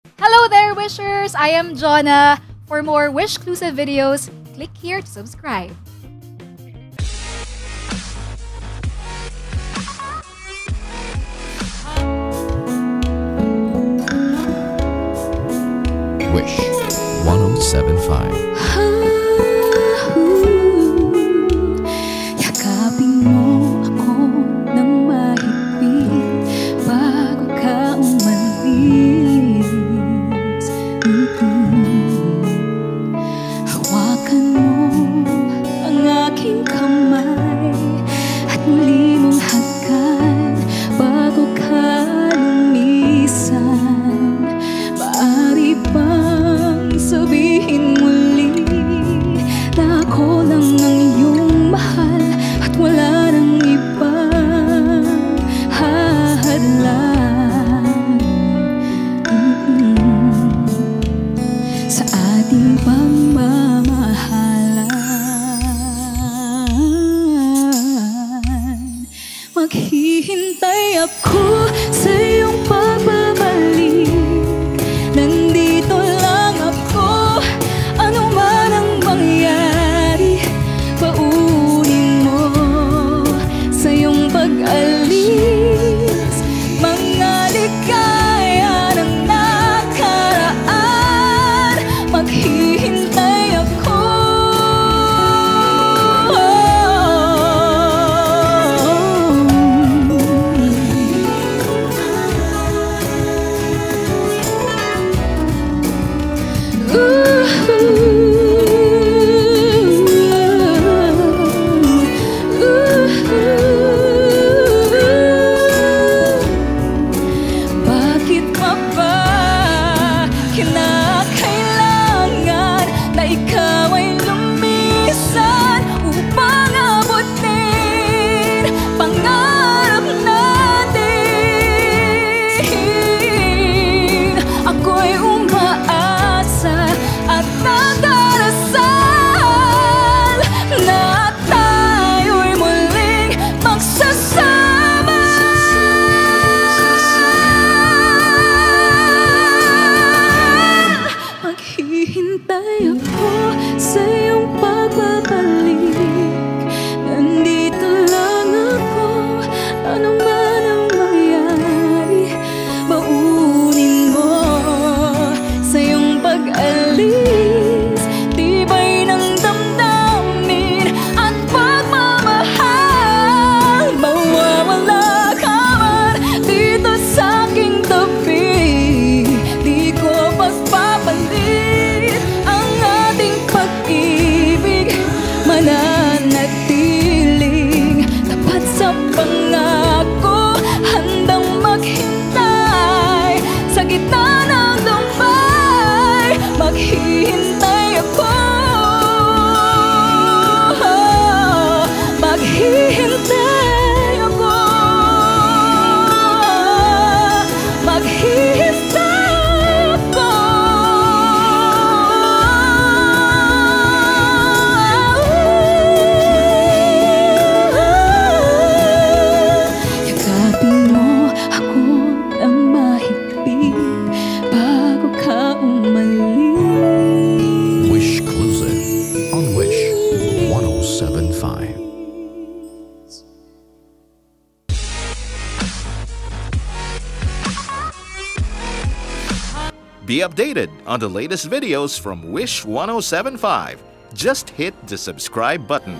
Hello there, Wishers! I am Jonna. For more Wish-clusive videos, click here to subscribe. Wish 1075. Yakapin mo ako ng mahigpit bago ka umalis. Hawakan mo ang aking kamay at muli mong hagkan bago ka lumisan. Maaari bang sabihin muli na ako lang ang iyong mahal at wala nang ibang hahadlang sa ating pagmamahalan? Maghihintay ako sa iyong pagbabalik. Nandito lang ako, ano man ang mangyari. Paunin mo sa iyong pag-alis mga ligaya ng nakaraan. Maghihintay ako. Bakit pa ba kinakailangan na ikaw ay lumisan upang abutin pangarap natin? Ako'y umaasa at nagdarasal na tayo'y muling magsasama. Maghihintay ako sa iyong pagbabalik. Nandito lang ako, ano man ang mangyari. Baunin mo sa iyong pag-alis tibay ng damdamin at pagmamahal. Mawawala ka man dito sa aking tabi, di ko pagpapalit ang ating pag-ibig. Mananatiling tapat sa pangako, handang maghintay sa gitna ng lumbay. Maghihintay ako. Maghihintay ako. Maghihintay ako. Yakapin mo ako ng mahigpit bago ka umalis. Wish-clusive on Wish 1075. Be updated on the latest videos from Wish 1075. Just hit the subscribe button.